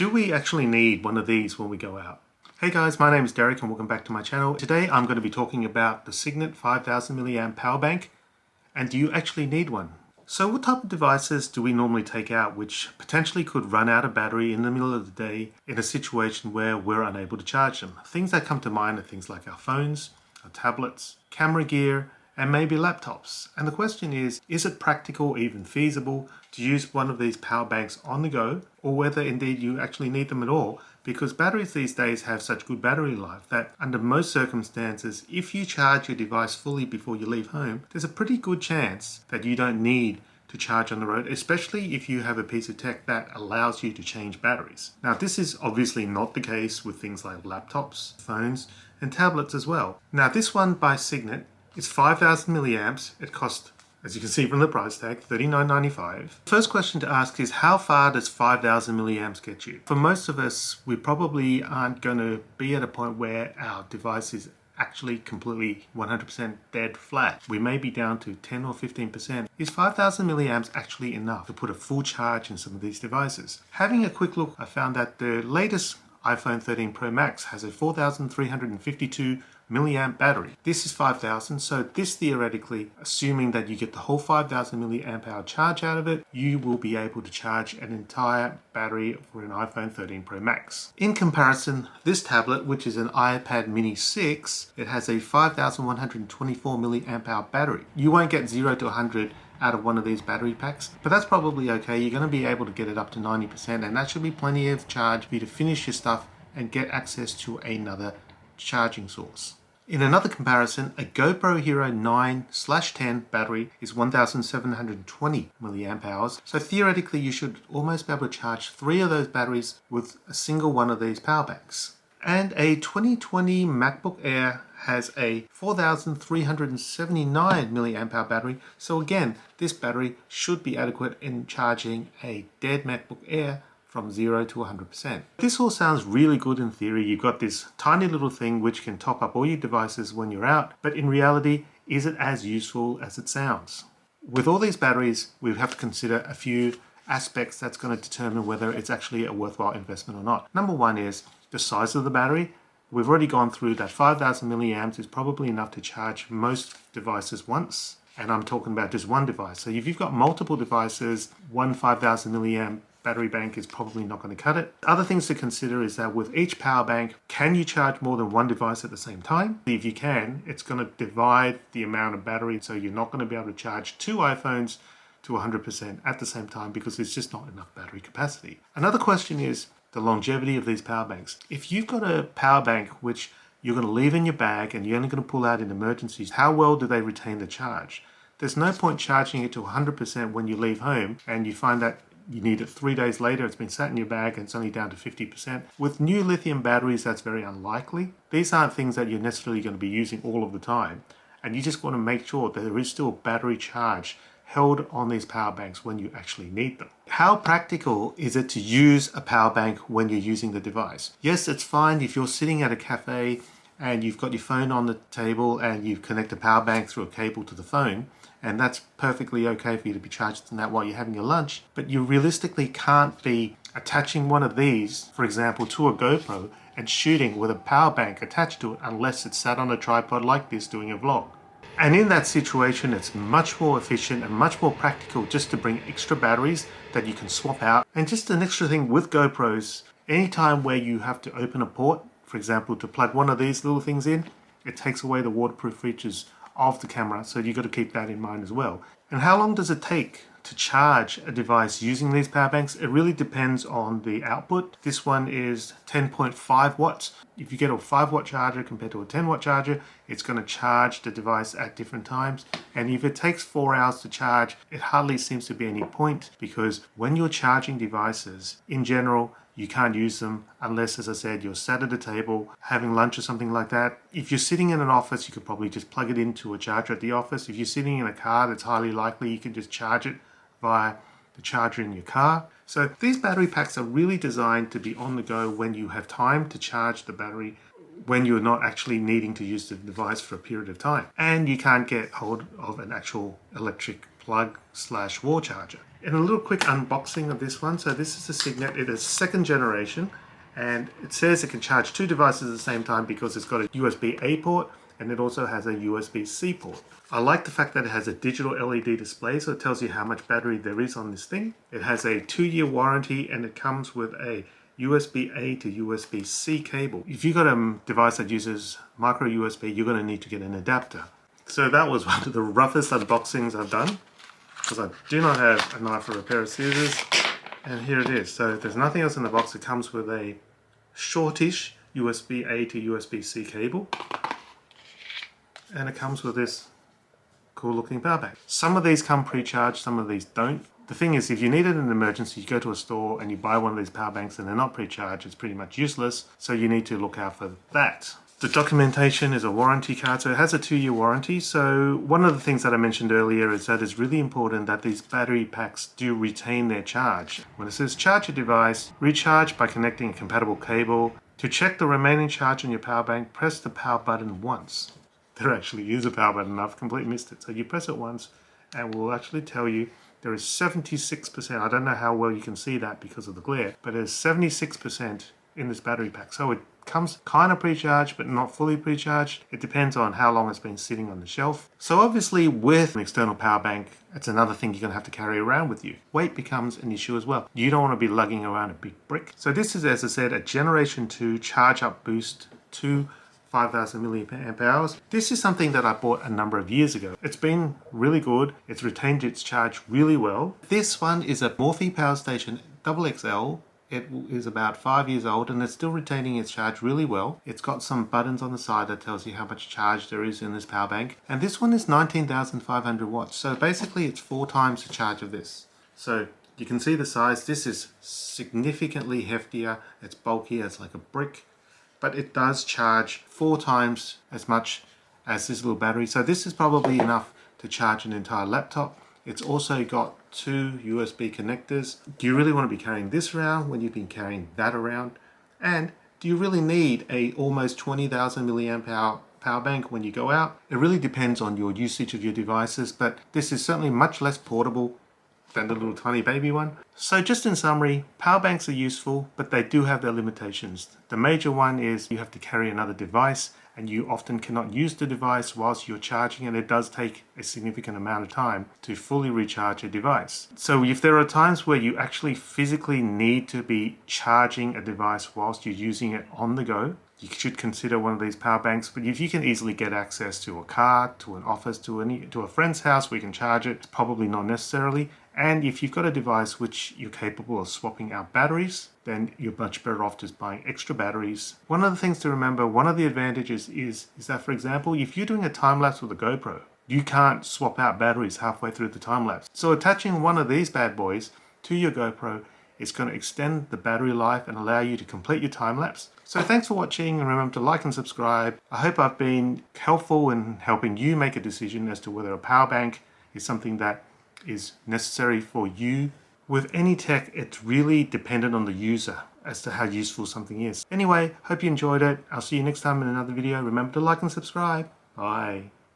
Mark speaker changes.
Speaker 1: Do we actually need one of these when we go out? Hey guys, my name is Derek and welcome back to my channel. Today I'm going to be talking about the Cygnett 5000 mAh power bank, and do you actually need one? So what type of devices do we normally take out which potentially could run out of battery in the middle of the day in a situation where we're unable to charge them? Things that come to mind are things like our phones, our tablets, camera gear, and maybe laptops. And the question is it practical or even feasible to use one of these power banks on the go, or whether indeed you actually need them at all? Because batteries these days have such good battery life that under most circumstances, if you charge your device fully before you leave home, there's a pretty good chance that you don't need to charge on the road, especially if you have a piece of tech that allows you to change batteries. Now, this is obviously not the case with things like laptops, phones, and tablets as well. Now, this one by Cygnett is 5000 milliamps. It costs, as you can see from the price tag, $39.95. First question to ask is, how far does 5000 milliamps get you? For most of us, we probably aren't going to be at a point where our device is actually completely 100% dead flat. We may be down to 10 or 15%. Is 5000 milliamps actually enough to put a full charge in some of these devices? Having a quick look, I found that the latest iPhone 13 Pro Max has a 4352 milliamp battery. This is 5000, so this theoretically, assuming that you get the whole 5000 milliamp hour charge out of it, you will be able to charge an entire battery for an iPhone 13 Pro Max. In comparison, this tablet, which is an iPad mini 6, it has a 5124 milliamp hour battery. You won't get 0 to 100 out of one of these battery packs, but that's probably okay. You're going to be able to get it up to 90%, and that should be plenty of charge for you to finish your stuff and get access to another charging source. In another comparison, a GoPro Hero 9/10 battery is 1720 milliamp hours, so theoretically you should almost be able to charge 3 of those batteries with a single one of these power banks. And a 2020 MacBook Air has a 4379 milliamp hour battery, so again, this battery should be adequate in charging a dead MacBook Air from 0 to 100%. This all sounds really good in theory. You've got this tiny little thing which can top up all your devices when you're out, but in reality, is it as useful as it sounds? With all these batteries, we have to consider a few aspects that's going to determine whether it's actually a worthwhile investment or not. Number one is the size of the battery. We've already gone through that 5000 milliamps is probably enough to charge most devices once, and I'm talking about just one device. So if you've got multiple devices, one 5000 milliamp battery bank is probably not going to cut it. Other things to consider is that with each power bank, can you charge more than one device at the same time? If you can, it's going to divide the amount of battery, so you're not going to be able to charge 2 iPhones to 100% at the same time because there's just not enough battery capacity. Another question is the longevity of these power banks. If you've got a power bank which you're going to leave in your bag and you're only going to pull out in emergencies, how well do they retain the charge? There's no point charging it to 100% when you leave home and you find that you need it 3 days later, it's been sat in your bag and it's only down to 50%. With new lithium batteries, that's very unlikely. These aren't things that you're necessarily going to be using all of the time. And you just want to make sure that there is still battery charge held on these power banks when you actually need them. How practical is it to use a power bank when you're using the device? Yes, it's fine if you're sitting at a cafe and you've got your phone on the table and you've connected a power bank through a cable to the phone, and that's perfectly okay for you to be charging that while you're having your lunch, but you realistically can't be attaching one of these, for example, to a GoPro and shooting with a power bank attached to it unless it's sat on a tripod like this doing a vlog. And in that situation, it's much more efficient and much more practical just to bring extra batteries that you can swap out. And just an extra thing with GoPros, anytime where you have to open a port, for example, to plug one of these little things in, it takes away the waterproof features of the camera, so you've got to keep that in mind as well. And how long does it take to charge a device using these power banks? It really depends on the output. This one is 10.5 watts. If you get a 5-watt charger compared to a 10-watt charger, it's going to charge the device at different times. And if it takes 4 hours to charge, it hardly seems to be any point, because when you're charging devices, in general, you can't use them unless, as I said, you're sat at a table having lunch or something like that. If you're sitting in an office, you could probably just plug it into a charger at the office. If you're sitting in a car, that's highly likely you can just charge it via the charger in your car. So these battery packs are really designed to be on the go when you have time to charge the battery when you're not actually needing to use the device for a period of time. And you can't get hold of an actual electric plug / wall charger. And a little quick unboxing of this one. So this is a Cygnett. It is 2nd generation, and it says it can charge 2 devices at the same time because it's got a USB-A port and it also has a USB-C port. I like the fact that it has a digital LED display, so it tells you how much battery there is on this thing. It has a 2-year warranty and it comes with a USB-A to USB-C cable. If you've got a device that uses micro USB, you're going to need to get an adapter. So that was one of the roughest unboxings I've done, because I do not have a knife or a pair of scissors. And here it is. So there's nothing else in the box. It comes with a shortish USB-A to USB-C cable. And it comes with this cool looking power bank. Some of these come pre-charged, some of these don't. The thing is, if you need it in an emergency, you go to a store and you buy one of these power banks and they're not pre-charged, it's pretty much useless. So you need to look out for that. The documentation is a warranty card, so it has a 2-year warranty. So one of the things that I mentioned earlier is that it's really important that these battery packs do retain their charge. When it says charge your device, recharge by connecting a compatible cable. To check the remaining charge on your power bank, press the power button once. There actually is a power button, I've completely missed it. So you press it once and we'll actually tell you there is 76%, I don't know how well you can see that because of the glare, but there's 76% in this battery pack. So it comes kind of pre-charged but not fully pre-charged. It depends on how long it's been sitting on the shelf. So obviously with an external power bank, it's another thing you're going to have to carry around with you. Weight becomes an issue as well. You don't want to be lugging around a big brick. So this is, as I said, a Generation 2 Charge Up Boost 2 5,000 milliamp hours. This is something that I bought a number of years ago. It's been really good. It's retained its charge really well. This one is a Morphe Power Station XXL. It is about 5 years old and it's still retaining its charge really well. It's got some buttons on the side that tells you how much charge there is in this power bank. And this one is 19,500 watts. So basically it's 4 times the charge of this. So you can see the size. This is significantly heftier. It's bulkier. It's like a brick. But it does charge 4 times as much as this little battery. So this is probably enough to charge an entire laptop. It's also got 2 USB connectors. Do you really want to be carrying this around when you've been carrying that around? And do you really need a almost 20,000 milliamp hour power bank when you go out? It really depends on your usage of your devices, but this is certainly much less portable than the little tiny baby one. So just in summary, power banks are useful, but they do have their limitations. The major one is you have to carry another device and you often cannot use the device whilst you're charging, and it does take a significant amount of time to fully recharge a device. So if there are times where you actually physically need to be charging a device whilst you're using it on the go, you should consider one of these power banks. But if you can easily get access to a car, to an office, to a friend's house where you can charge it, probably not necessarily. And if you've got a device which you're capable of swapping out batteries, then you're much better off just buying extra batteries. One of the things to remember, one of the advantages is that, for example, if you're doing a time lapse with a GoPro, you can't swap out batteries halfway through the time lapse. So attaching one of these bad boys to your GoPro is going to extend the battery life and allow you to complete your time lapse. So thanks for watching, and remember to like and subscribe. I hope I've been helpful in helping you make a decision as to whether a power bank is something that is necessary for you. With any tech, it's really dependent on the user as to how useful something is. Anyway, hope you enjoyed it. I'll see you next time in another video. Remember to like and subscribe. Bye.